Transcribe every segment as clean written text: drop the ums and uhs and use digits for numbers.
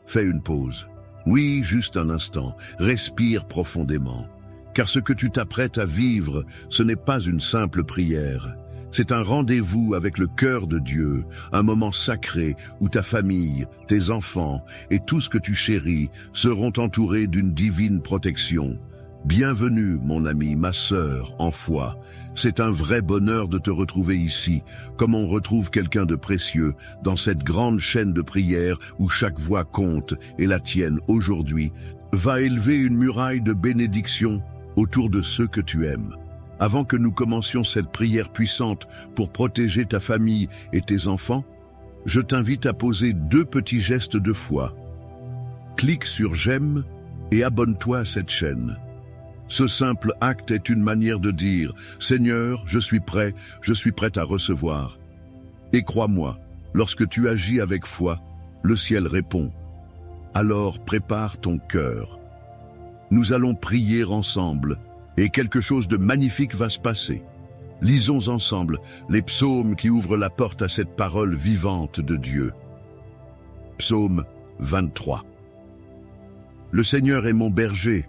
Fais une pause. Oui, juste un instant. Respire profondément. Car ce que tu t'apprêtes à vivre, ce n'est pas une simple prière. C'est un rendez-vous avec le cœur de Dieu, un moment sacré où ta famille, tes enfants et tout ce que tu chéris seront entourés d'une divine protection. Bienvenue, mon ami, ma sœur, en foi. C'est un vrai bonheur de te retrouver ici, comme on retrouve quelqu'un de précieux dans cette grande chaîne de prières où chaque voix compte, et la tienne aujourd'hui va élever une muraille de bénédiction autour de ceux que tu aimes. Avant que nous commencions cette prière puissante pour protéger ta famille et tes enfants, je t'invite à poser 2 petits gestes de foi. Clique sur j'aime et abonne-toi à cette chaîne. Ce simple acte est une manière de dire « Seigneur, je suis prête à recevoir ». Et crois-moi, lorsque tu agis avec foi, le ciel répond. Alors prépare ton cœur. Nous allons prier ensemble et quelque chose de magnifique va se passer. Lisons ensemble les psaumes qui ouvrent la porte à cette parole vivante de Dieu. Psaume 23. Le Seigneur est mon berger.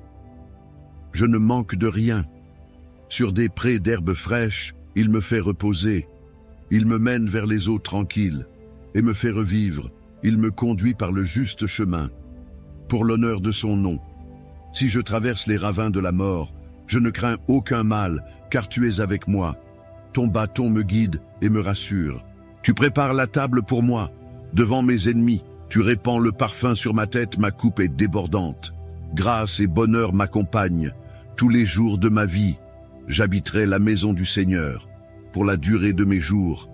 Je ne manque de rien. Sur des prés d'herbes fraîches, il me fait reposer. Il me mène vers les eaux tranquilles et me fait revivre. Il me conduit par le juste chemin, pour l'honneur de son nom. Si je traverse les ravins de la mort, je ne crains aucun mal, car tu es avec moi. Ton bâton me guide et me rassure. Tu prépares la table pour moi, devant mes ennemis. Tu répands le parfum sur ma tête, ma coupe est débordante. Grâce et bonheur m'accompagnent. Tous les jours de ma vie, j'habiterai la maison du Seigneur, pour la durée de mes jours.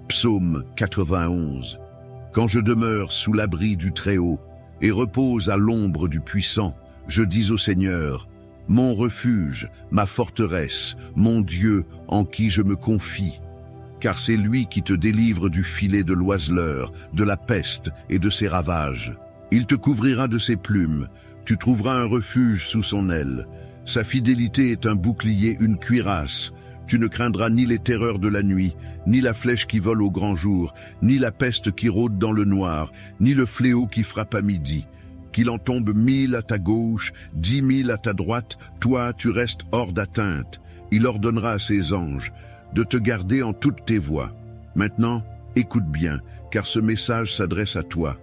Psaume 91. Quand je demeure sous l'abri du Très-Haut et repose à l'ombre du Puissant, je dis au Seigneur, mon refuge, ma forteresse, mon Dieu en qui je me confie. Car c'est lui qui te délivre du filet de l'oiseleur, de la peste et de ses ravages. Il te couvrira de ses plumes, tu trouveras un refuge sous son aile. Sa fidélité est un bouclier, une cuirasse. Tu ne craindras ni les terreurs de la nuit, ni la flèche qui vole au grand jour, ni la peste qui rôde dans le noir, ni le fléau qui frappe à midi. Qu'il en tombe 1000 à ta gauche, 10 000 à ta droite, toi tu restes hors d'atteinte. Il ordonnera à ses anges de te garder en toutes tes voies. Maintenant, écoute bien, car ce message s'adresse à toi.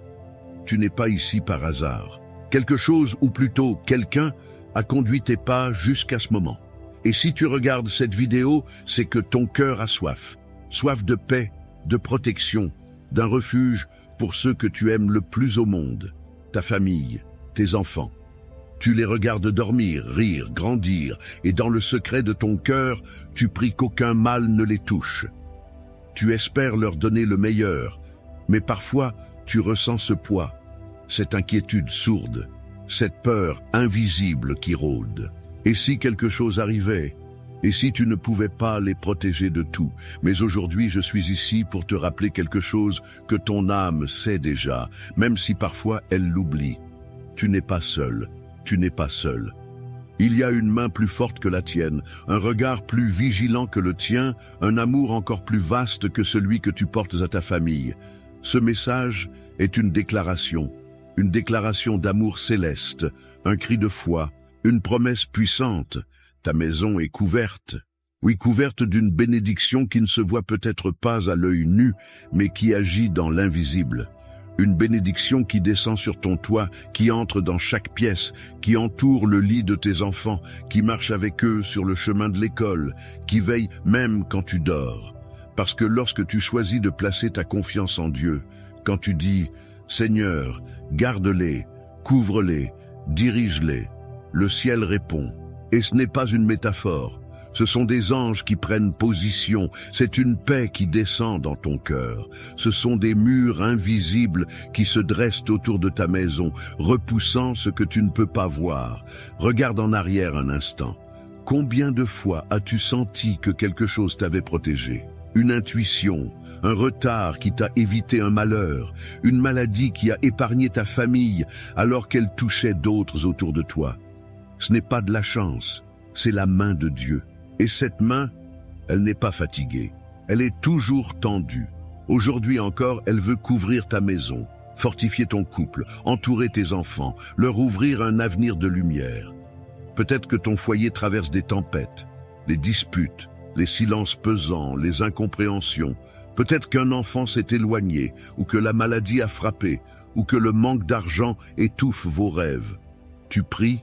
Tu n'es pas ici par hasard. Quelque chose, ou plutôt quelqu'un, a conduit tes pas jusqu'à ce moment. Et si tu regardes cette vidéo, c'est que ton cœur a soif. Soif de paix, de protection, d'un refuge pour ceux que tu aimes le plus au monde. Ta famille, tes enfants. Tu les regardes dormir, rire, grandir, et dans le secret de ton cœur, tu pries qu'aucun mal ne les touche. Tu espères leur donner le meilleur, mais parfois tu ressens ce poids, cette inquiétude sourde, cette peur invisible qui rôde. Et si quelque chose arrivait? Et si tu ne pouvais pas les protéger de tout? Mais aujourd'hui, je suis ici pour te rappeler quelque chose que ton âme sait déjà, même si parfois elle l'oublie. Tu n'es pas seul, tu n'es pas seul. Il y a une main plus forte que la tienne, un regard plus vigilant que le tien, un amour encore plus vaste que celui que tu portes à ta famille. Ce message est une déclaration d'amour céleste, un cri de foi, une promesse puissante. Ta maison est couverte, oui, couverte d'une bénédiction qui ne se voit peut-être pas à l'œil nu, mais qui agit dans l'invisible. Une bénédiction qui descend sur ton toit, qui entre dans chaque pièce, qui entoure le lit de tes enfants, qui marche avec eux sur le chemin de l'école, qui veille même quand tu dors. Parce que lorsque tu choisis de placer ta confiance en Dieu, quand tu dis « Seigneur, garde-les, couvre-les, dirige-les », le ciel répond. Et ce n'est pas une métaphore, ce sont des anges qui prennent position, c'est une paix qui descend dans ton cœur. Ce sont des murs invisibles qui se dressent autour de ta maison, repoussant ce que tu ne peux pas voir. Regarde en arrière un instant. Combien de fois as-tu senti que quelque chose t'avait protégé? Une intuition, un retard qui t'a évité un malheur, une maladie qui a épargné ta famille alors qu'elle touchait d'autres autour de toi. Ce n'est pas de la chance, c'est la main de Dieu. Et cette main, elle n'est pas fatiguée, elle est toujours tendue. Aujourd'hui encore, elle veut couvrir ta maison, fortifier ton couple, entourer tes enfants, leur ouvrir un avenir de lumière. Peut-être que ton foyer traverse des tempêtes, les disputes, les silences pesants, les incompréhensions. Peut-être qu'un enfant s'est éloigné, ou que la maladie a frappé, ou que le manque d'argent étouffe vos rêves. Tu pries,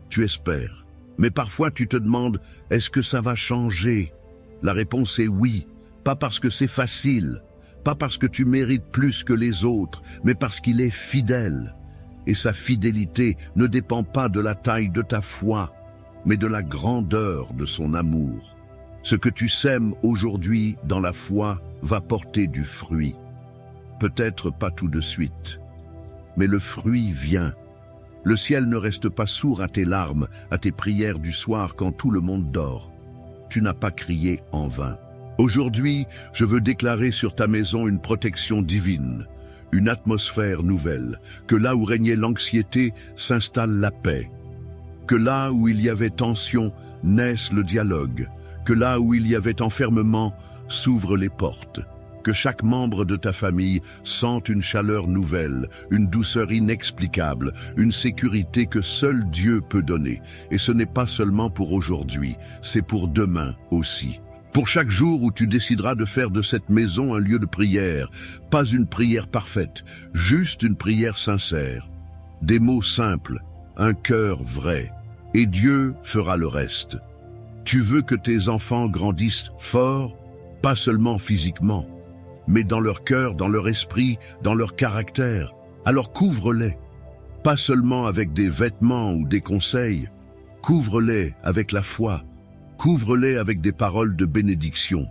tu espères. Mais parfois tu te demandes, est-ce que ça va changer? La réponse est oui, pas parce que c'est facile, pas parce que tu mérites plus que les autres, mais parce qu'il est fidèle. Et sa fidélité ne dépend pas de la taille de ta foi, mais de la grandeur de son amour. Ce que tu sèmes aujourd'hui dans la foi va porter du fruit. Peut-être pas tout de suite, mais le fruit vient. Le ciel ne reste pas sourd à tes larmes, à tes prières du soir quand tout le monde dort. Tu n'as pas crié en vain. Aujourd'hui, je veux déclarer sur ta maison une protection divine, une atmosphère nouvelle, que là où régnait l'anxiété s'installe la paix, que là où il y avait tension naisse le dialogue, que là où il y avait enfermement s'ouvrent les portes, que chaque membre de ta famille sente une chaleur nouvelle, une douceur inexplicable, une sécurité que seul Dieu peut donner. Et ce n'est pas seulement pour aujourd'hui, c'est pour demain aussi. Pour chaque jour où tu décideras de faire de cette maison un lieu de prière, pas une prière parfaite, juste une prière sincère. Des mots simples, un cœur vrai, et Dieu fera le reste. Tu veux que tes enfants grandissent forts, pas seulement physiquement, mais dans leur cœur, dans leur esprit, dans leur caractère. Alors couvre-les, pas seulement avec des vêtements ou des conseils, couvre-les avec la foi, couvre-les avec des paroles de bénédiction.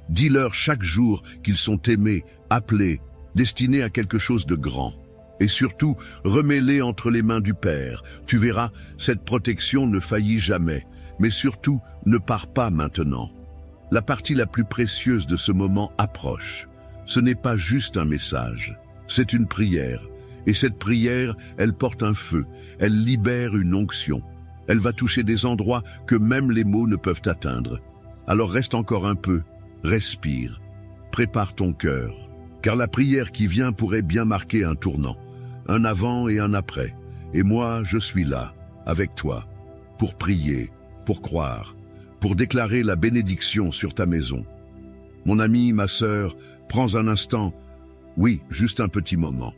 Dis-leur chaque jour qu'ils sont aimés, appelés, destinés à quelque chose de grand. Et surtout, remets-les entre les mains du Père. Tu verras, cette protection ne faillit jamais. Mais surtout, ne pars pas maintenant. La partie la plus précieuse de ce moment approche. Ce n'est pas juste un message, c'est une prière. Et cette prière, elle porte un feu, elle libère une onction. Elle va toucher des endroits que même les mots ne peuvent atteindre. Alors reste encore un peu, respire, prépare ton cœur. Car la prière qui vient pourrait bien marquer un tournant, un avant et un après. Et moi, je suis là, avec toi, pour prier, pour croire, pour déclarer la bénédiction sur ta maison. Mon ami, ma sœur, prends un instant, oui, juste un petit moment.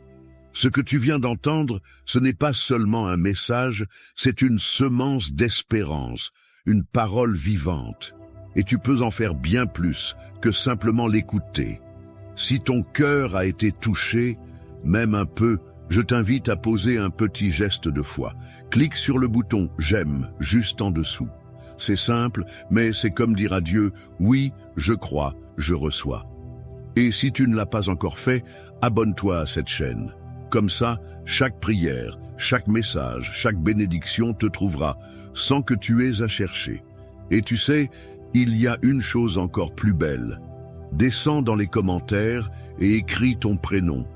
Ce que tu viens d'entendre, ce n'est pas seulement un message, c'est une semence d'espérance, une parole vivante. Et tu peux en faire bien plus que simplement l'écouter. Si ton cœur a été touché, même un peu, je t'invite à poser un petit geste de foi. Clique sur le bouton « J'aime » juste en dessous. C'est simple, mais c'est comme dire à Dieu « Oui, je crois, je reçois ». Et si tu ne l'as pas encore fait, abonne-toi à cette chaîne. Comme ça, chaque prière, chaque message, chaque bénédiction te trouvera, sans que tu aies à chercher. Et tu sais, il y a une chose encore plus belle. Descends dans les commentaires et écris ton prénom,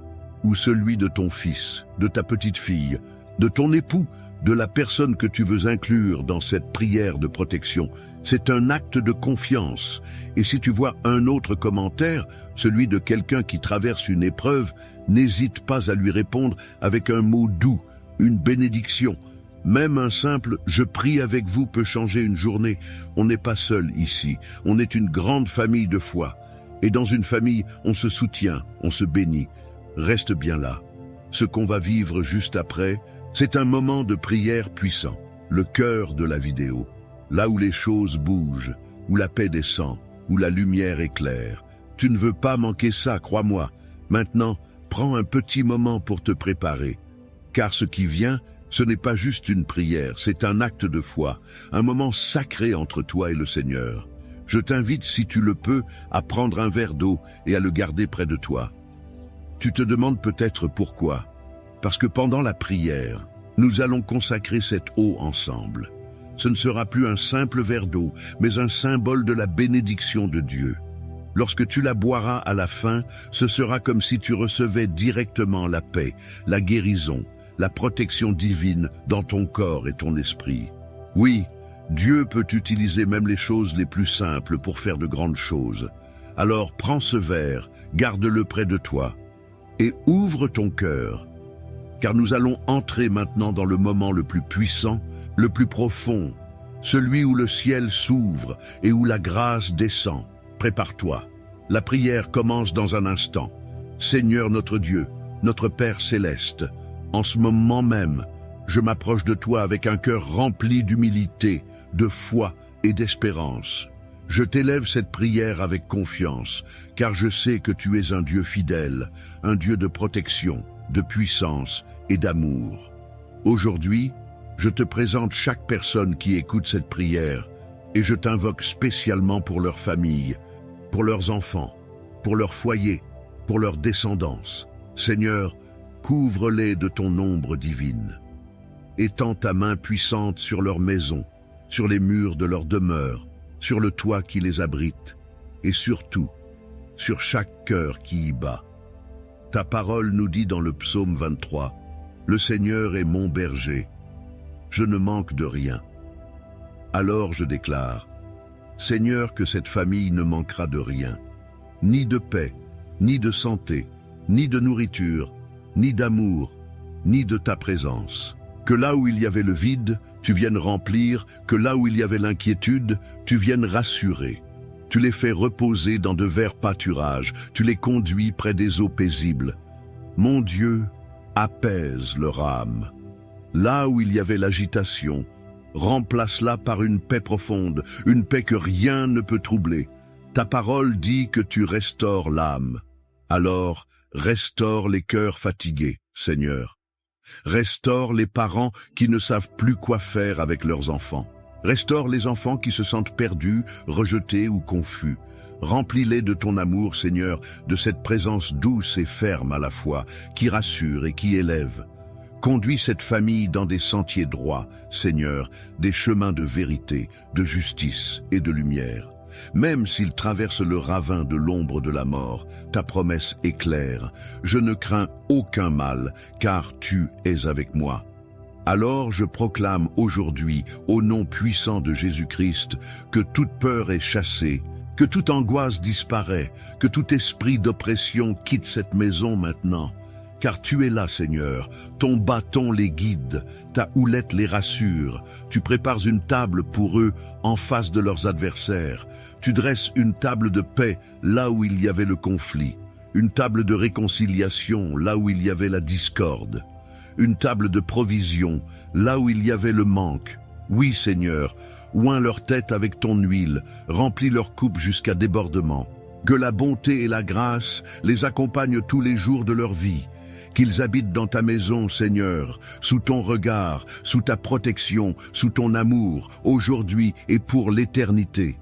ou celui de ton fils, de ta petite fille, de ton époux, de la personne que tu veux inclure dans cette prière de protection. C'est un acte de confiance. Et si tu vois un autre commentaire, celui de quelqu'un qui traverse une épreuve, n'hésite pas à lui répondre avec un mot doux, une bénédiction. Même un simple « je prie avec vous » peut changer une journée. On n'est pas seul ici, on est une grande famille de foi. Et dans une famille, on se soutient, on se bénit. Reste bien là. Ce qu'on va vivre juste après, c'est un moment de prière puissant, le cœur de la vidéo. Là où les choses bougent, où la paix descend, où la lumière éclaire. Tu ne veux pas manquer ça, crois-moi. Maintenant, prends un petit moment pour te préparer. Car ce qui vient, ce n'est pas juste une prière, c'est un acte de foi, un moment sacré entre toi et le Seigneur. Je t'invite, si tu le peux, à prendre un verre d'eau et à le garder près de toi. Tu te demandes peut-être pourquoi. Parce que pendant la prière, nous allons consacrer cette eau ensemble. Ce ne sera plus un simple verre d'eau, mais un symbole de la bénédiction de Dieu. Lorsque tu la boiras à la fin, ce sera comme si tu recevais directement la paix, la guérison, la protection divine dans ton corps et ton esprit. Oui, Dieu peut utiliser même les choses les plus simples pour faire de grandes choses. Alors prends ce verre, garde-le près de toi, et ouvre ton cœur, car nous allons entrer maintenant dans le moment le plus puissant, le plus profond, celui où le ciel s'ouvre et où la grâce descend. Prépare-toi. La prière commence dans un instant. Seigneur notre Dieu, notre Père céleste, en ce moment même, je m'approche de toi avec un cœur rempli d'humilité, de foi et d'espérance. Je t'élève cette prière avec confiance, car je sais que tu es un Dieu fidèle, un Dieu de protection, de puissance et d'amour. Aujourd'hui, je te présente chaque personne qui écoute cette prière et je t'invoque spécialement pour leur famille, pour leurs enfants, pour leur foyer, pour leur descendance. Seigneur, couvre-les de ton ombre divine. Étends ta main puissante sur leur maison, sur les murs de leur demeure, sur le toit qui les abrite, et surtout, sur chaque cœur qui y bat. Ta parole nous dit dans le psaume 23, « Le Seigneur est mon berger, je ne manque de rien. » Alors je déclare, « Seigneur, que cette famille ne manquera de rien, ni de paix, ni de santé, ni de nourriture, ni d'amour, ni de ta présence. Que là où il y avait le vide, tu viennes remplir, que là où il y avait l'inquiétude, tu viennes rassurer. Tu les fais reposer dans de verts pâturages, tu les conduis près des eaux paisibles. Mon Dieu, apaise leur âme. Là où il y avait l'agitation, remplace-la par une paix profonde, une paix que rien ne peut troubler. Ta parole dit que tu restaures l'âme. Alors, restaure les cœurs fatigués, Seigneur. Restaure les parents qui ne savent plus quoi faire avec leurs enfants. Restaure les enfants qui se sentent perdus, rejetés ou confus. Remplis-les de ton amour, Seigneur, de cette présence douce et ferme à la fois, qui rassure et qui élève. Conduis cette famille dans des sentiers droits, Seigneur, des chemins de vérité, de justice et de lumière. Même s'ils traversent le ravin de l'ombre de la mort, ta promesse est claire. Je ne crains aucun mal, car tu es avec moi. Alors je proclame aujourd'hui, au nom puissant de Jésus-Christ, que toute peur est chassée, que toute angoisse disparaît, que tout esprit d'oppression quitte cette maison maintenant. Car tu es là, Seigneur, ton bâton les guide, ta houlette les rassure, tu prépares une table pour eux en face de leurs adversaires, tu dresses une table de paix là où il y avait le conflit, une table de réconciliation là où il y avait la discorde, une table de provision là où il y avait le manque. Oui, Seigneur, oins leur tête avec ton huile, remplis leur coupe jusqu'à débordement. Que la bonté et la grâce les accompagnent tous les jours de leur vie. Qu'ils habitent dans ta maison, Seigneur, sous ton regard, sous ta protection, sous ton amour, aujourd'hui et pour l'éternité.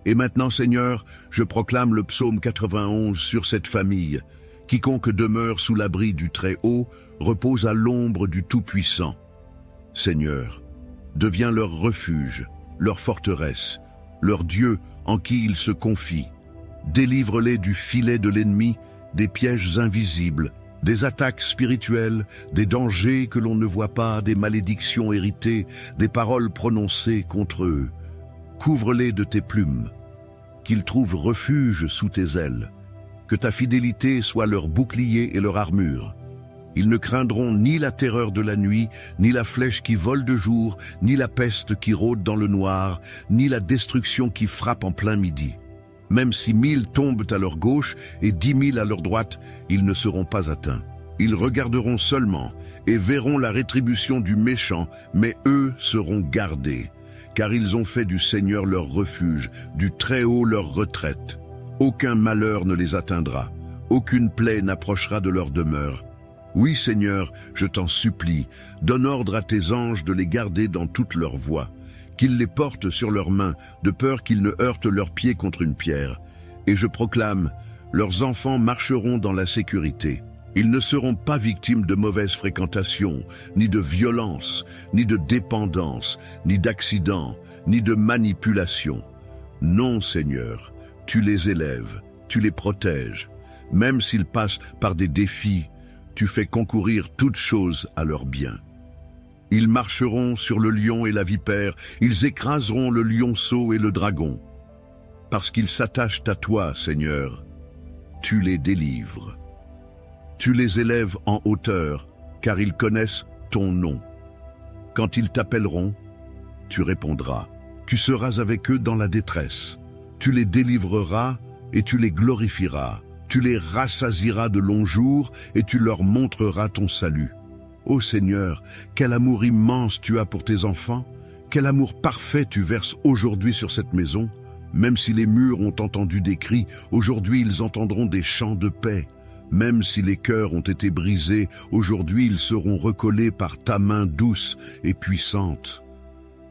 Et maintenant, Seigneur, je proclame le psaume 91 sur cette famille. Quiconque demeure sous l'abri du Très-Haut repose à l'ombre du Tout-Puissant. Seigneur, deviens leur refuge, leur forteresse, leur Dieu en qui ils se confient. Délivre-les du filet de l'ennemi, des pièges invisibles, des attaques spirituelles, des dangers que l'on ne voit pas, des malédictions héritées, des paroles prononcées contre eux. Couvre-les de tes plumes, qu'ils trouvent refuge sous tes ailes, que ta fidélité soit leur bouclier et leur armure. Ils ne craindront ni la terreur de la nuit, ni la flèche qui vole de jour, ni la peste qui rôde dans le noir, ni la destruction qui frappe en plein midi. Même si 1000 tombent à leur gauche et 10 000 à leur droite, ils ne seront pas atteints. Ils regarderont seulement et verront la rétribution du méchant, mais eux seront gardés, car ils ont fait du Seigneur leur refuge, du Très-Haut leur retraite. Aucun malheur ne les atteindra, aucune plaie n'approchera de leur demeure. Oui, Seigneur, je t'en supplie, donne ordre à tes anges de les garder dans toutes leurs voies, qu'ils les portent sur leurs mains, de peur qu'ils ne heurtent leurs pieds contre une pierre. Et je proclame, leurs enfants marcheront dans la sécurité. Ils ne seront pas victimes de mauvaise fréquentation, ni de violence, ni de dépendance, ni d'accident, ni de manipulation. Non, Seigneur, tu les élèves, tu les protèges. Même s'ils passent par des défis, tu fais concourir toutes choses à leur bien. Ils marcheront sur le lion et la vipère, ils écraseront le lionceau et le dragon. Parce qu'ils s'attachent à toi, Seigneur, tu les délivres. Tu les élèves en hauteur, car ils connaissent ton nom. Quand ils t'appelleront, tu répondras. Tu seras avec eux dans la détresse. Tu les délivreras et tu les glorifieras. Tu les rassasieras de longs jours et tu leur montreras ton salut. Ô Seigneur, quel amour immense tu as pour tes enfants, quel amour parfait tu verses aujourd'hui sur cette maison. Même si les murs ont entendu des cris, aujourd'hui ils entendront des chants de paix. Même si les cœurs ont été brisés, aujourd'hui ils seront recollés par ta main douce et puissante.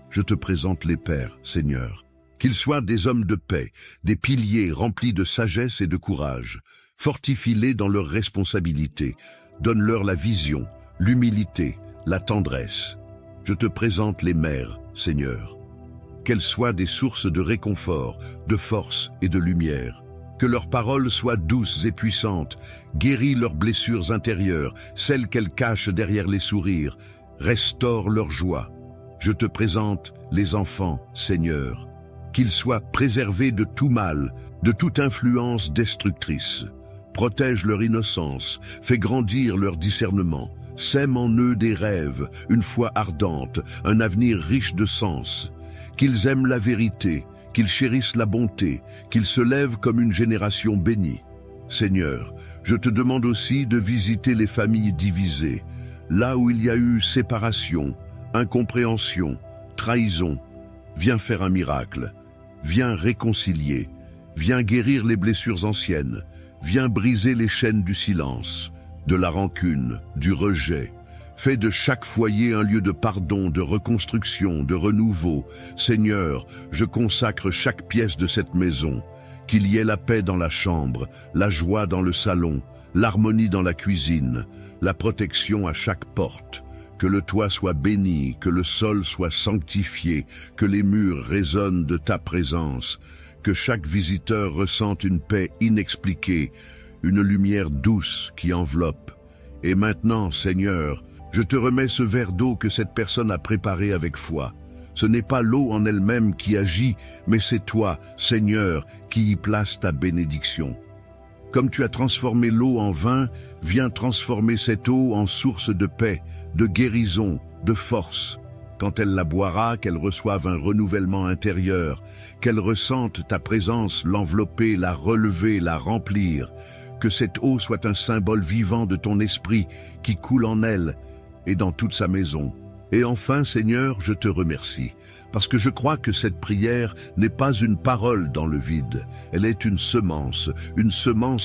Je te présente les pères, Seigneur. Qu'ils soient des hommes de paix, des piliers remplis de sagesse et de courage. Fortifie-les dans leurs responsabilités. Donne-leur la vision, l'humilité, la tendresse. Je te présente les mères, Seigneur. Qu'elles soient des sources de réconfort, de force et de lumière. Que leurs paroles soient douces et puissantes, guéris leurs blessures intérieures, celles qu'elles cachent derrière les sourires, restaure leur joie. Je te présente les enfants, Seigneur. Qu'ils soient préservés de tout mal, de toute influence destructrice. Protège leur innocence, fais grandir leur discernement, sème en eux des rêves, une foi ardente, un avenir riche de sens. Qu'ils aiment la vérité, qu'ils chérissent la bonté, qu'ils se lèvent comme une génération bénie. Seigneur, je te demande aussi de visiter les familles divisées, là où il y a eu séparation, incompréhension, trahison. Viens faire un miracle, viens réconcilier, viens guérir les blessures anciennes, viens briser les chaînes du silence, de la rancune, du rejet. Fais de chaque foyer un lieu de pardon, de reconstruction, de renouveau. Seigneur, je consacre chaque pièce de cette maison. Qu'il y ait la paix dans la chambre, la joie dans le salon, l'harmonie dans la cuisine, la protection à chaque porte. Que le toit soit béni, que le sol soit sanctifié, que les murs résonnent de ta présence, que chaque visiteur ressente une paix inexpliquée, une lumière douce qui enveloppe. Et maintenant, Seigneur, je te remets ce verre d'eau que cette personne a préparé avec foi. Ce n'est pas l'eau en elle-même qui agit, mais c'est toi, Seigneur, qui y place ta bénédiction. Comme tu as transformé l'eau en vin, viens transformer cette eau en source de paix, de guérison, de force. Quand elle la boira, qu'elle reçoive un renouvellement intérieur, qu'elle ressente ta présence l'envelopper, la relever, la remplir. Que cette eau soit un symbole vivant de ton esprit qui coule en elle et dans toute sa maison. Et enfin, Seigneur, je te remercie, parce que je crois que cette prière n'est pas une parole dans le vide. Elle est une semence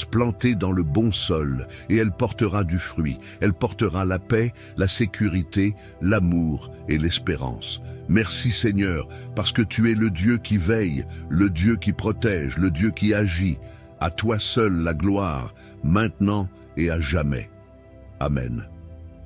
plantée dans le bon sol, et elle portera du fruit. Elle portera la paix, la sécurité, l'amour et l'espérance. Merci Seigneur, parce que tu es le Dieu qui veille, le Dieu qui protège, le Dieu qui agit. À toi seul la gloire, maintenant et à jamais. Amen.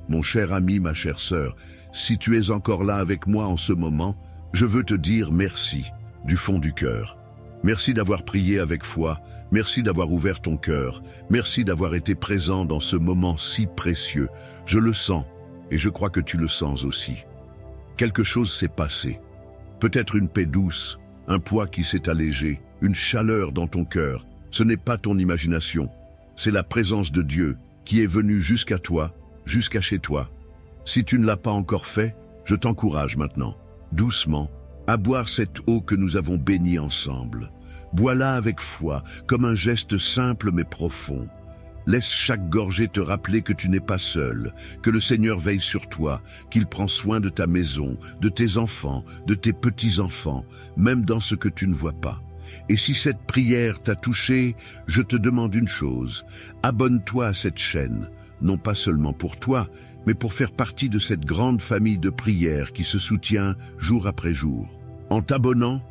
Mon cher ami, ma chère sœur, si tu es encore là avec moi en ce moment, je veux te dire merci, du fond du cœur. Merci d'avoir prié avec foi, merci d'avoir ouvert ton cœur, merci d'avoir été présent dans ce moment si précieux. Je le sens, et je crois que tu le sens aussi. Quelque chose s'est passé. Peut-être une paix douce, un poids qui s'est allégé, une chaleur dans ton cœur. Ce n'est pas ton imagination, c'est la présence de Dieu qui est venue jusqu'à toi, jusqu'à chez toi. Si tu ne l'as pas encore fait, je t'encourage maintenant, doucement, à boire cette eau que nous avons bénie ensemble. Bois-la avec foi, comme un geste simple mais profond. Laisse chaque gorgée te rappeler que tu n'es pas seul, que le Seigneur veille sur toi, qu'il prend soin de ta maison, de tes enfants, de tes petits-enfants, même dans ce que tu ne vois pas. Et si cette prière t'a touché, je te demande une chose, abonne-toi à cette chaîne, non pas seulement pour toi, mais pour faire partie de cette grande famille de prières qui se soutient jour après jour. En t'abonnant,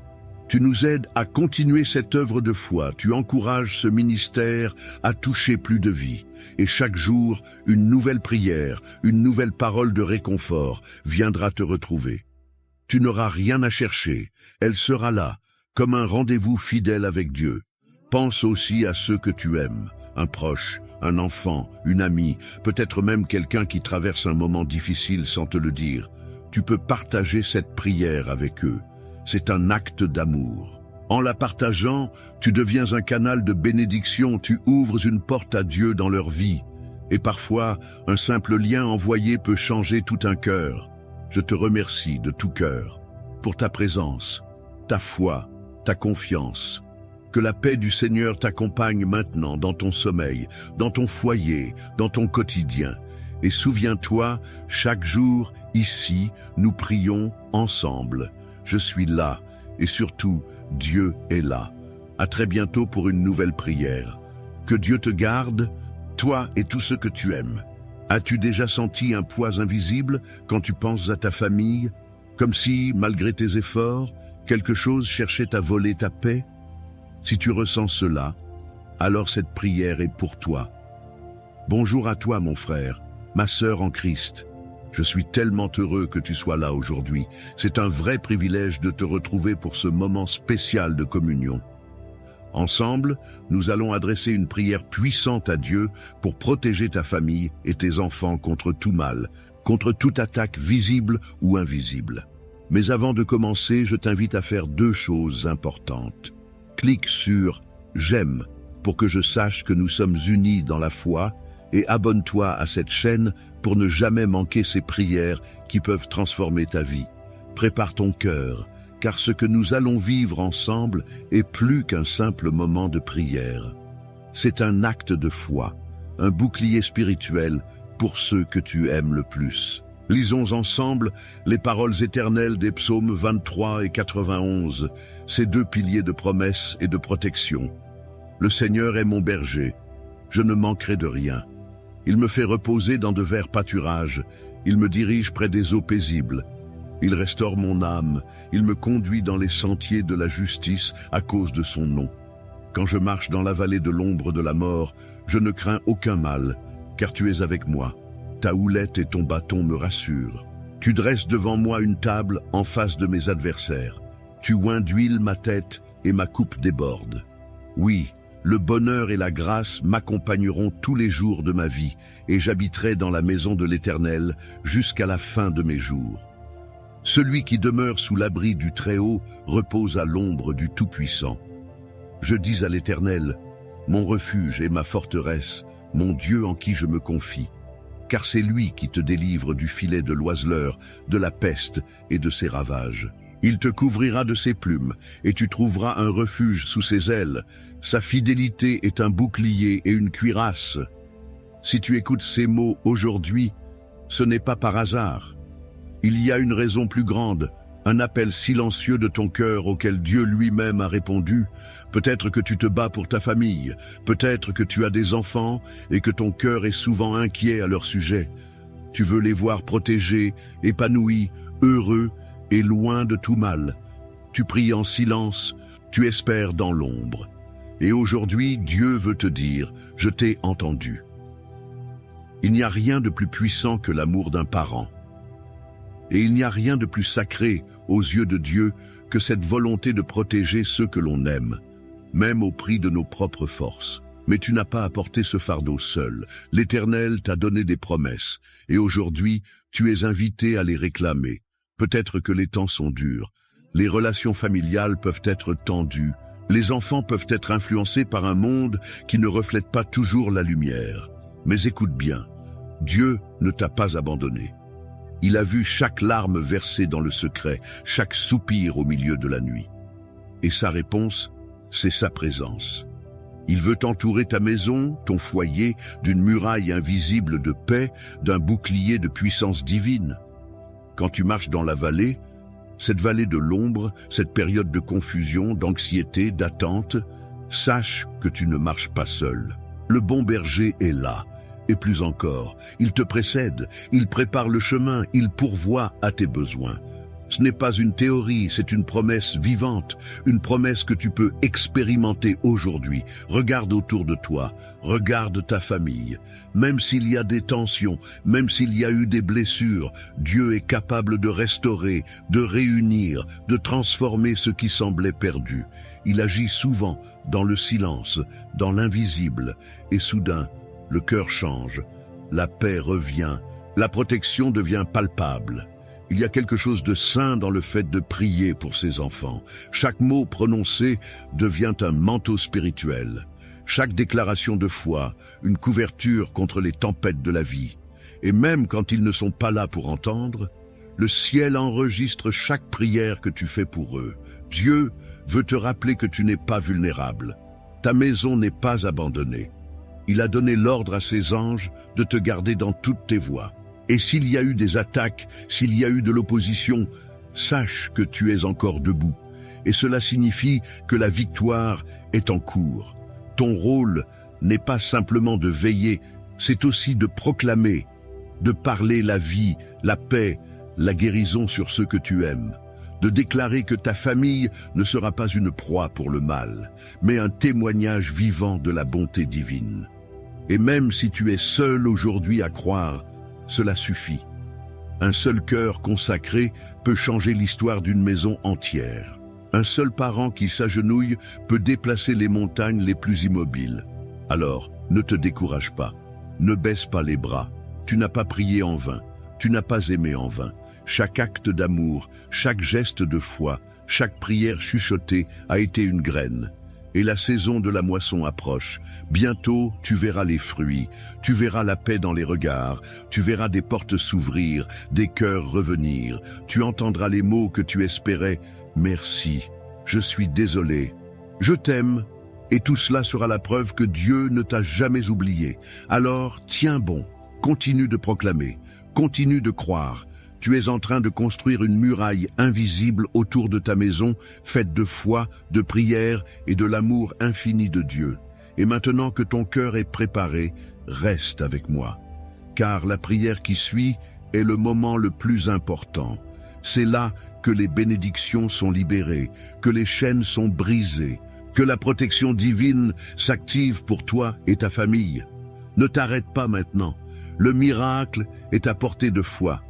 tu nous aides à continuer cette œuvre de foi, tu encourages ce ministère à toucher plus de vies. Et chaque jour, une nouvelle prière, une nouvelle parole de réconfort viendra te retrouver. Tu n'auras rien à chercher, elle sera là, comme un rendez-vous fidèle avec Dieu. Pense aussi à ceux que tu aimes, un proche, un enfant, une amie, peut-être même quelqu'un qui traverse un moment difficile sans te le dire. Tu peux partager cette prière avec eux. C'est un acte d'amour. En la partageant, tu deviens un canal de bénédiction, tu ouvres une porte à Dieu dans leur vie. Et parfois, un simple lien envoyé peut changer tout un cœur. Je te remercie de tout cœur pour ta présence, ta foi, ta confiance. Que la paix du Seigneur t'accompagne maintenant dans ton sommeil, dans ton foyer, dans ton quotidien. Et souviens-toi, chaque jour, ici, nous prions ensemble. Je suis là, et surtout, Dieu est là. À très bientôt pour une nouvelle prière. Que Dieu te garde, toi et tous ceux que tu aimes. As-tu déjà senti un poids invisible quand tu penses à ta famille, comme si, malgré tes efforts, quelque chose cherchait à voler ta paix? Si tu ressens cela, alors cette prière est pour toi. Bonjour à toi, mon frère, ma sœur en Christ. Je suis tellement heureux que tu sois là aujourd'hui. C'est un vrai privilège de te retrouver pour ce moment spécial de communion. Ensemble, nous allons adresser une prière puissante à Dieu pour protéger ta famille et tes enfants contre tout mal, contre toute attaque visible ou invisible. Mais avant de commencer, je t'invite à faire 2 choses importantes. Clique sur « J'aime » pour que je sache que nous sommes unis dans la foi et abonne-toi à cette chaîne pour ne jamais manquer ces prières qui peuvent transformer ta vie. Prépare ton cœur, car ce que nous allons vivre ensemble est plus qu'un simple moment de prière. C'est un acte de foi, un bouclier spirituel pour ceux que tu aimes le plus. Lisons ensemble les paroles éternelles des psaumes 23 et 91, ces 2 piliers de promesse et de protection. Le Seigneur est mon berger, je ne manquerai de rien. Il me fait reposer dans de verts pâturages, il me dirige près des eaux paisibles. Il restaure mon âme, il me conduit dans les sentiers de la justice à cause de son nom. Quand je marche dans la vallée de l'ombre de la mort, je ne crains aucun mal, car tu es avec moi. Ta houlette et ton bâton me rassurent. Tu dresses devant moi une table en face de mes adversaires. Tu oins d'huile ma tête et ma coupe déborde. Oui, le bonheur et la grâce m'accompagneront tous les jours de ma vie, et j'habiterai dans la maison de l'Éternel jusqu'à la fin de mes jours. Celui qui demeure sous l'abri du Très-Haut repose à l'ombre du Tout-Puissant. Je dis à l'Éternel, mon refuge et ma forteresse, mon Dieu en qui je me confie. Car c'est lui qui te délivre du filet de l'oiseleur, de la peste et de ses ravages. Il te couvrira de ses plumes, et tu trouveras un refuge sous ses ailes. Sa fidélité est un bouclier et une cuirasse. Si tu écoutes ces mots aujourd'hui, ce n'est pas par hasard. Il y a une raison plus grande, un appel silencieux de ton cœur auquel Dieu lui-même a répondu. Peut-être que tu te bats pour ta famille, peut-être que tu as des enfants et que ton cœur est souvent inquiet à leur sujet. Tu veux les voir protégés, épanouis, heureux et loin de tout mal. Tu pries en silence, tu espères dans l'ombre. Et aujourd'hui, Dieu veut te dire, je t'ai entendu. Il n'y a rien de plus puissant que l'amour d'un parent. Et il n'y a rien de plus sacré aux yeux de Dieu que cette volonté de protéger ceux que l'on aime, même au prix de nos propres forces. Mais tu n'as pas à porter ce fardeau seul. L'Éternel t'a donné des promesses, et aujourd'hui, tu es invité à les réclamer. Peut-être que les temps sont durs, les relations familiales peuvent être tendues, les enfants peuvent être influencés par un monde qui ne reflète pas toujours la lumière. Mais écoute bien, Dieu ne t'a pas abandonné. Il a vu chaque larme versée dans le secret, chaque soupir au milieu de la nuit. Et sa réponse, c'est sa présence. Il veut entourer ta maison, ton foyer, d'une muraille invisible de paix, d'un bouclier de puissance divine. Quand tu marches dans la vallée, cette vallée de l'ombre, cette période de confusion, d'anxiété, d'attente, sache que tu ne marches pas seul. Le bon berger est là. Et plus encore, il te précède, il prépare le chemin, il pourvoit à tes besoins. Ce n'est pas une théorie, c'est une promesse vivante, une promesse que tu peux expérimenter aujourd'hui. Regarde autour de toi, regarde ta famille. Même s'il y a des tensions, même s'il y a eu des blessures, Dieu est capable de restaurer, de réunir, de transformer ce qui semblait perdu. Il agit souvent dans le silence, dans l'invisible, et soudain, le cœur change, la paix revient, la protection devient palpable. Il y a quelque chose de saint dans le fait de prier pour ses enfants. Chaque mot prononcé devient un manteau spirituel. chaque déclaration de foi, une couverture contre les tempêtes de la vie. Et même quand ils ne sont pas là pour entendre, le ciel enregistre chaque prière que tu fais pour eux. Dieu veut te rappeler que tu n'es pas vulnérable. Ta maison n'est pas abandonnée. Il a donné l'ordre à ses anges de te garder dans toutes tes voies. Et s'il y a eu des attaques, s'il y a eu de l'opposition, sache que tu es encore debout. Et cela signifie que la victoire est en cours. Ton rôle n'est pas simplement de veiller, c'est aussi de proclamer, de parler la vie, la paix, la guérison sur ceux que tu aimes, de déclarer que ta famille ne sera pas une proie pour le mal, mais un témoignage vivant de la bonté divine. Et même si tu es seul aujourd'hui à croire, cela suffit. Un seul cœur consacré peut changer l'histoire d'une maison entière. Un seul parent qui s'agenouille peut déplacer les montagnes les plus immobiles. Alors, ne te décourage pas, ne baisse pas les bras. Tu n'as pas prié en vain, tu n'as pas aimé en vain. Chaque acte d'amour, chaque geste de foi, chaque prière chuchotée a été une graine. Et la saison de la moisson approche. Bientôt, tu verras les fruits, tu verras la paix dans les regards, tu verras des portes s'ouvrir, des cœurs revenir, tu entendras les mots que tu espérais. Merci, je suis désolé, je t'aime, et tout cela sera la preuve que Dieu ne t'a jamais oublié. Alors, tiens bon, continue de proclamer, continue de croire. Tu es en train de construire une muraille invisible autour de ta maison, faite de foi, de prière et de l'amour infini de Dieu. Et maintenant que ton cœur est préparé, reste avec moi. Car la prière qui suit est le moment le plus important. C'est là que les bénédictions sont libérées, que les chaînes sont brisées, que la protection divine s'active pour toi et ta famille. Ne t'arrête pas maintenant. Le miracle est à portée de foi.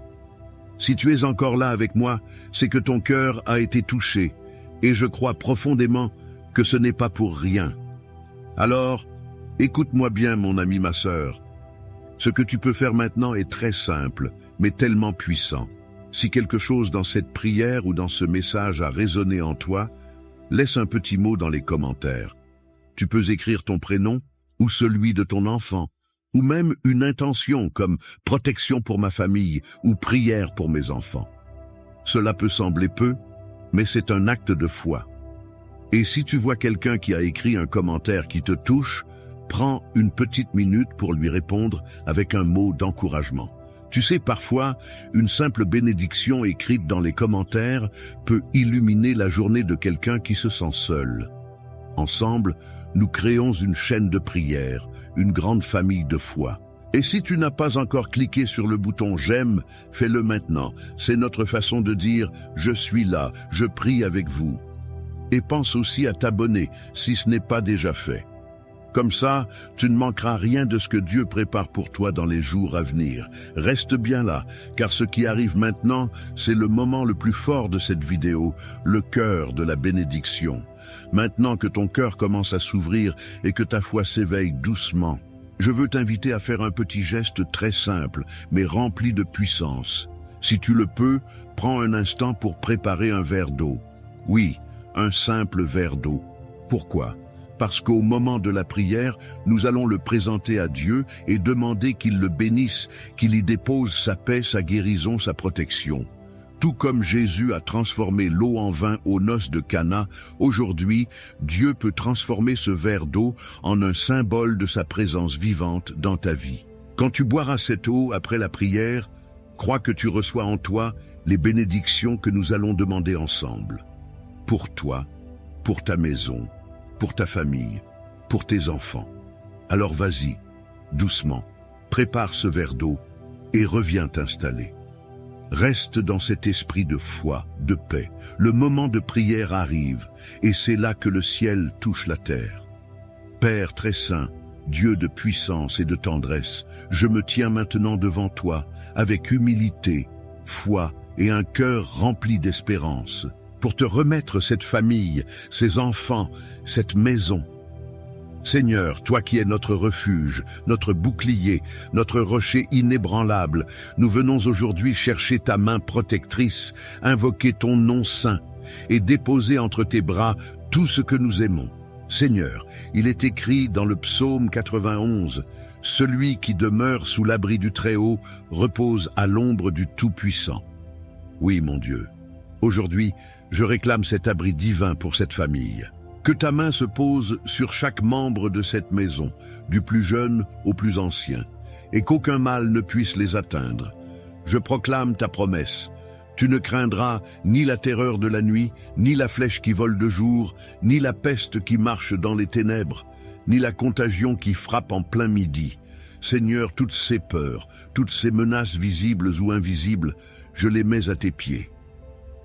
Si tu es encore là avec moi, c'est que ton cœur a été touché, et je crois profondément que ce n'est pas pour rien. Alors, écoute-moi bien, mon ami, ma sœur. Ce que tu peux faire maintenant est très simple, mais tellement puissant. Si quelque chose dans cette prière ou dans ce message a résonné en toi, laisse un petit mot dans les commentaires. Tu peux écrire ton prénom ou celui de ton enfant, ou même une intention comme « protection pour ma famille » ou « prière pour mes enfants ». Cela peut sembler peu, mais c'est un acte de foi. Et si tu vois quelqu'un qui a écrit un commentaire qui te touche, prends une petite minute pour lui répondre avec un mot d'encouragement. Tu sais, parfois, une simple bénédiction écrite dans les commentaires peut illuminer la journée de quelqu'un qui se sent seul. Ensemble, nous créons une chaîne de prière, une grande famille de foi. Et si tu n'as pas encore cliqué sur le bouton « J'aime », fais-le maintenant. C'est notre façon de dire « Je suis là, je prie avec vous ». Et pense aussi à t'abonner si ce n'est pas déjà fait. Comme ça, tu ne manqueras rien de ce que Dieu prépare pour toi dans les jours à venir. Reste bien là, car ce qui arrive maintenant, c'est le moment le plus fort de cette vidéo, le cœur de la bénédiction. Maintenant que ton cœur commence à s'ouvrir et que ta foi s'éveille doucement, je veux t'inviter à faire un petit geste très simple, mais rempli de puissance. Si tu le peux, prends un instant pour préparer un verre d'eau. Oui, un simple verre d'eau. Pourquoi ? Parce qu'au moment de la prière, nous allons le présenter à Dieu et demander qu'il le bénisse, qu'il y dépose sa paix, sa guérison, sa protection. Tout comme Jésus a transformé l'eau en vin aux noces de Cana, aujourd'hui, Dieu peut transformer ce verre d'eau en un symbole de sa présence vivante dans ta vie. Quand tu boiras cette eau après la prière, crois que tu reçois en toi les bénédictions que nous allons demander ensemble. Pour toi, pour ta maison, pour ta famille, pour tes enfants. Alors vas-y, doucement, prépare ce verre d'eau et reviens t'installer. Reste dans cet esprit de foi, de paix. Le moment de prière arrive et c'est là que le ciel touche la terre. Père très saint, Dieu de puissance et de tendresse, je me tiens maintenant devant toi avec humilité, foi et un cœur rempli d'espérance, pour te remettre cette famille, ces enfants, cette maison. Seigneur, toi qui es notre refuge, notre bouclier, notre rocher inébranlable, nous venons aujourd'hui chercher ta main protectrice, invoquer ton nom saint et déposer entre tes bras tout ce que nous aimons. Seigneur, il est écrit dans le psaume 91, « Celui qui demeure sous l'abri du Très-Haut repose à l'ombre du Tout-Puissant. » Oui, mon Dieu, aujourd'hui, je réclame cet abri divin pour cette famille. Que ta main se pose sur chaque membre de cette maison, du plus jeune au plus ancien, et qu'aucun mal ne puisse les atteindre. Je proclame ta promesse. Tu ne craindras ni la terreur de la nuit, ni la flèche qui vole de jour, ni la peste qui marche dans les ténèbres, ni la contagion qui frappe en plein midi. Seigneur, toutes ces peurs, toutes ces menaces visibles ou invisibles, je les mets à tes pieds.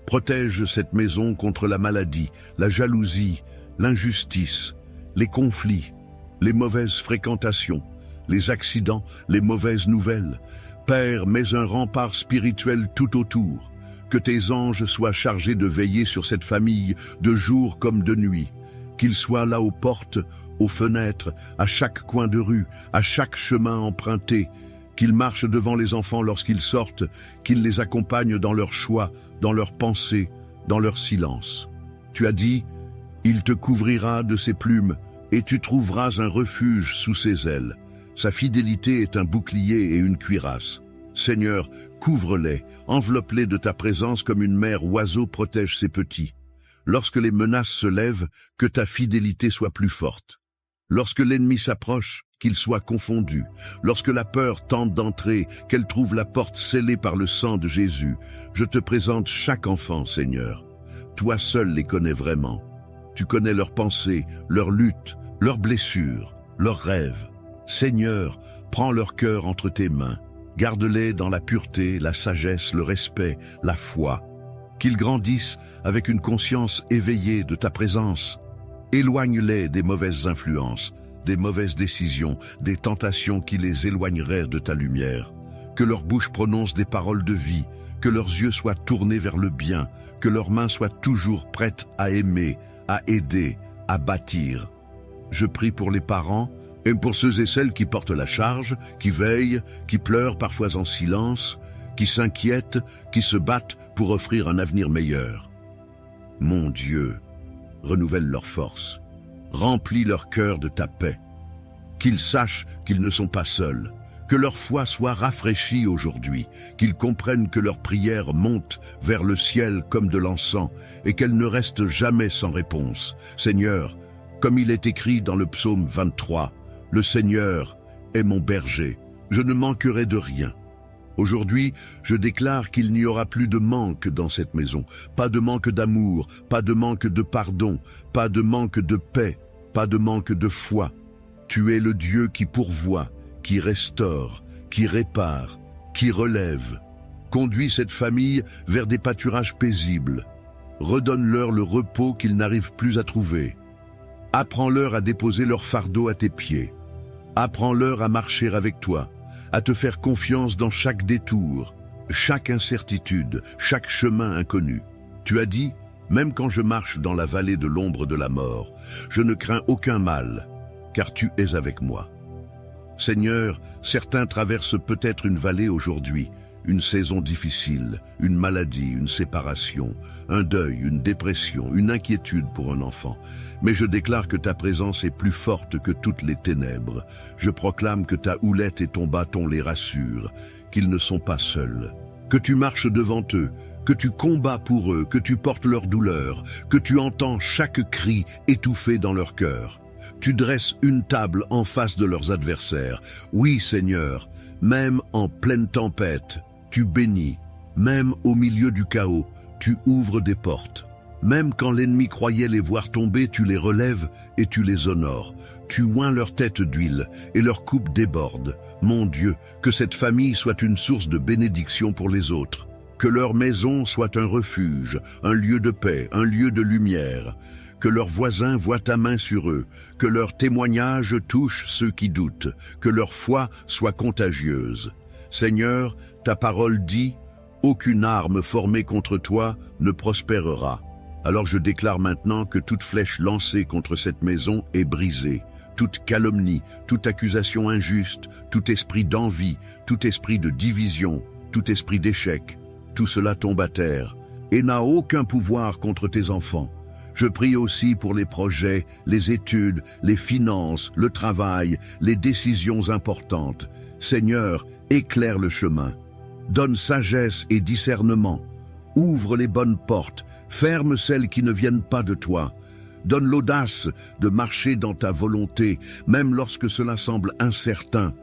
Protège cette maison contre la maladie, la jalousie, l'injustice, les conflits, les mauvaises fréquentations, les accidents, les mauvaises nouvelles. Père, mets un rempart spirituel tout autour. Que tes anges soient chargés de veiller sur cette famille, de jour comme de nuit. Qu'ils soient là aux portes, aux fenêtres, à chaque coin de rue, à chaque chemin emprunté. Qu'ils marchent devant les enfants lorsqu'ils sortent, qu'ils les accompagnent dans leurs choix, dans leurs pensées, dans leur silence. Tu as dit, il te couvrira de ses plumes, et tu trouveras un refuge sous ses ailes. Sa fidélité est un bouclier et une cuirasse. Seigneur, couvre-les, enveloppe-les de ta présence comme une mère oiseau protège ses petits. Lorsque les menaces se lèvent, que ta fidélité soit plus forte. Lorsque l'ennemi s'approche, qu'il soit confondu. Lorsque la peur tente d'entrer, qu'elle trouve la porte scellée par le sang de Jésus. Je te présente chaque enfant, Seigneur. Toi seul les connais vraiment. Tu connais leurs pensées, leurs luttes, leurs blessures, leurs rêves. Seigneur, prends leur cœur entre tes mains. Garde-les dans la pureté, la sagesse, le respect, la foi. Qu'ils grandissent avec une conscience éveillée de ta présence. Éloigne-les des mauvaises influences, des mauvaises décisions, des tentations qui les éloigneraient de ta lumière. Que leur bouche prononce des paroles de vie, que leurs yeux soient tournés vers le bien, que leurs mains soient toujours prêtes à aimer, à aider, à bâtir. Je prie pour les parents, et pour ceux et celles qui portent la charge, qui veillent, qui pleurent parfois en silence, qui s'inquiètent, qui se battent pour offrir un avenir meilleur. Mon Dieu, renouvelle leurs forces, remplis leur cœur de ta paix, qu'ils sachent qu'ils ne sont pas seuls, que leur foi soit rafraîchie aujourd'hui, qu'ils comprennent que leurs prières montent vers le ciel comme de l'encens et qu'elles ne restent jamais sans réponse. Seigneur, comme il est écrit dans le psaume 23, « Le Seigneur est mon berger, je ne manquerai de rien. » Aujourd'hui, je déclare qu'il n'y aura plus de manque dans cette maison, pas de manque d'amour, pas de manque de pardon, pas de manque de paix, pas de manque de foi. Tu es le Dieu qui pourvoit, qui restaure, qui répare, qui relève. Conduis cette famille vers des pâturages paisibles. Redonne-leur le repos qu'ils n'arrivent plus à trouver. Apprends-leur à déposer leur fardeau à tes pieds. Apprends-leur à marcher avec toi, à te faire confiance dans chaque détour, chaque incertitude, chaque chemin inconnu. Tu as dit, même quand je marche dans la vallée de l'ombre de la mort, je ne crains aucun mal, car tu es avec moi. Seigneur, certains traversent peut-être une vallée aujourd'hui, une saison difficile, une maladie, une séparation, un deuil, une dépression, une inquiétude pour un enfant. Mais je déclare que ta présence est plus forte que toutes les ténèbres. Je proclame que ta houlette et ton bâton les rassurent, qu'ils ne sont pas seuls. Que tu marches devant eux, que tu combats pour eux, que tu portes leur douleur, que tu entends chaque cri étouffé dans leur cœur. Tu dresses une table en face de leurs adversaires. Oui, Seigneur, même en pleine tempête, tu bénis. Même au milieu du chaos, tu ouvres des portes. Même quand l'ennemi croyait les voir tomber, tu les relèves et tu les honores. Tu oins leur tête d'huile et leur coupe déborde. Mon Dieu, que cette famille soit une source de bénédiction pour les autres. Que leur maison soit un refuge, un lieu de paix, un lieu de lumière. Que leurs voisins voient ta main sur eux, que leur témoignage touche ceux qui doutent, que leur foi soit contagieuse. Seigneur, ta parole dit, « Aucune arme formée contre toi ne prospérera. » Alors je déclare maintenant que toute flèche lancée contre cette maison est brisée. Toute calomnie, toute accusation injuste, tout esprit d'envie, tout esprit de division, tout esprit d'échec, tout cela tombe à terre et n'a aucun pouvoir contre tes enfants. Je prie aussi pour les projets, les études, les finances, le travail, les décisions importantes. Seigneur, éclaire le chemin. Donne sagesse et discernement. Ouvre les bonnes portes, ferme celles qui ne viennent pas de toi. Donne l'audace de marcher dans ta volonté, même lorsque cela semble incertain.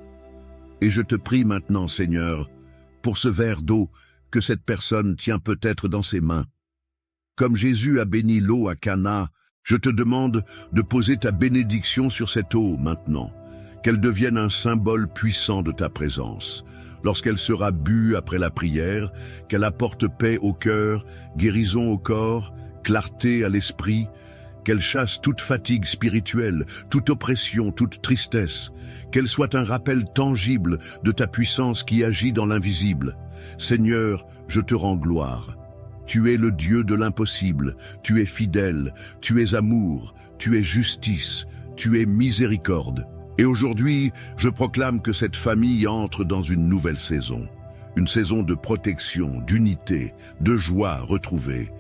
Et je te prie maintenant, Seigneur, pour ce verre d'eau que cette personne tient peut-être dans ses mains. Comme Jésus a béni l'eau à Cana, je te demande de poser ta bénédiction sur cette eau maintenant, qu'elle devienne un symbole puissant de ta présence. Lorsqu'elle sera bue après la prière, qu'elle apporte paix au cœur, guérison au corps, clarté à l'esprit, qu'elle chasse toute fatigue spirituelle, toute oppression, toute tristesse, qu'elle soit un rappel tangible de ta puissance qui agit dans l'invisible. Seigneur, je te rends gloire. Tu es le Dieu de l'impossible, tu es fidèle, tu es amour, tu es justice, tu es miséricorde. Et aujourd'hui, je proclame que cette famille entre dans une nouvelle saison. Une saison de protection, d'unité, de joie retrouvée.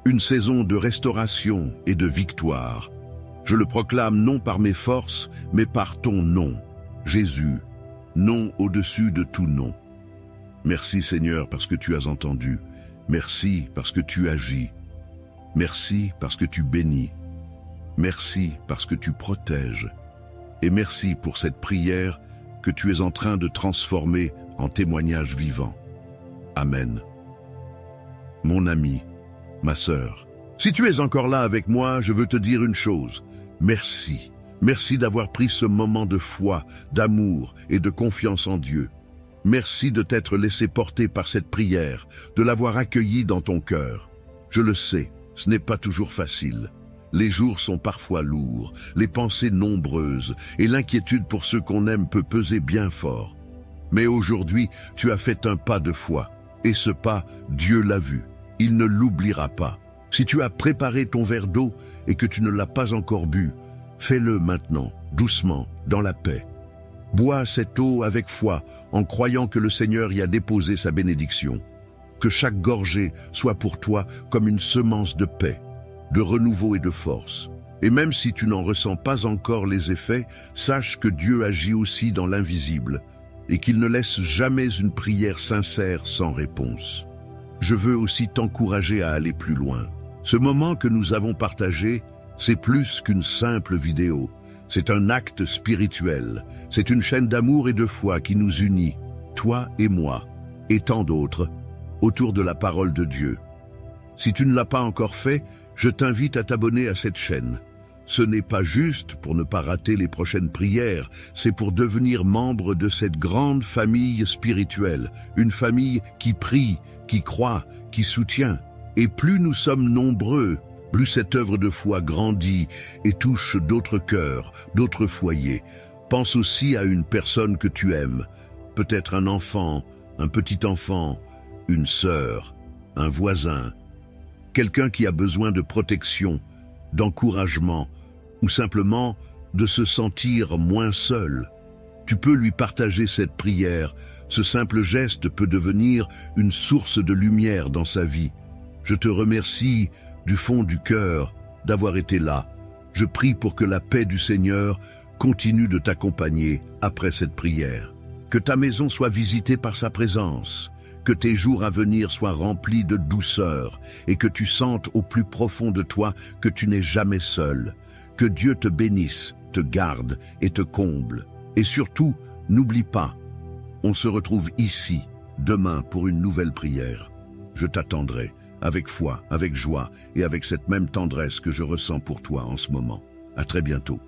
Une saison de restauration et de victoire. Je le proclame non par mes forces, mais par ton nom, Jésus, nom au-dessus de tout nom. Merci Seigneur parce que tu as entendu. Merci parce que tu agis. Merci parce que tu bénis. Merci parce que tu protèges. Et merci pour cette prière que tu es en train de transformer en témoignage vivant. Amen. Mon ami, ma sœur, si tu es encore là avec moi, je veux te dire une chose. Merci. Merci d'avoir pris ce moment de foi, d'amour et de confiance en Dieu. Merci de t'être laissé porter par cette prière, de l'avoir accueillie dans ton cœur. Je le sais, ce n'est pas toujours facile. Les jours sont parfois lourds, les pensées nombreuses, et l'inquiétude pour ceux qu'on aime peut peser bien fort. Mais aujourd'hui, tu as fait un pas de foi, et ce pas, Dieu l'a vu. Il ne l'oubliera pas. Si tu as préparé ton verre d'eau et que tu ne l'as pas encore bu, fais-le maintenant, doucement, dans la paix. Bois cette eau avec foi, en croyant que le Seigneur y a déposé sa bénédiction. Que chaque gorgée soit pour toi comme une semence de paix, de renouveau et de force. Et même si tu n'en ressens pas encore les effets, sache que Dieu agit aussi dans l'invisible et qu'il ne laisse jamais une prière sincère sans réponse. Je veux aussi t'encourager à aller plus loin. Ce moment que nous avons partagé, c'est plus qu'une simple vidéo. C'est un acte spirituel. C'est une chaîne d'amour et de foi qui nous unit, toi et moi, et tant d'autres, autour de la parole de Dieu. Si tu ne l'as pas encore fait, je t'invite à t'abonner à cette chaîne. Ce n'est pas juste pour ne pas rater les prochaines prières, c'est pour devenir membre de cette grande famille spirituelle, une famille qui prie, qui croit, qui soutient. Et plus nous sommes nombreux, plus cette œuvre de foi grandit et touche d'autres cœurs, d'autres foyers. Pense aussi à une personne que tu aimes, peut-être un enfant, un petit enfant, une sœur, un voisin, quelqu'un qui a besoin de protection, d'encouragement ou simplement de se sentir moins seul. Tu peux lui partager cette prière. Ce simple geste peut devenir une source de lumière dans sa vie. Je te remercie du fond du cœur d'avoir été là. Je prie pour que la paix du Seigneur continue de t'accompagner après cette prière. Que ta maison soit visitée par sa présence, que tes jours à venir soient remplis de douceur et que tu sentes au plus profond de toi que tu n'es jamais seul. Que Dieu te bénisse, te garde et te comble. Et surtout, n'oublie pas, on se retrouve ici, demain pour une nouvelle prière. Je t'attendrai, avec foi, avec joie et avec cette même tendresse que je ressens pour toi en ce moment. À très bientôt.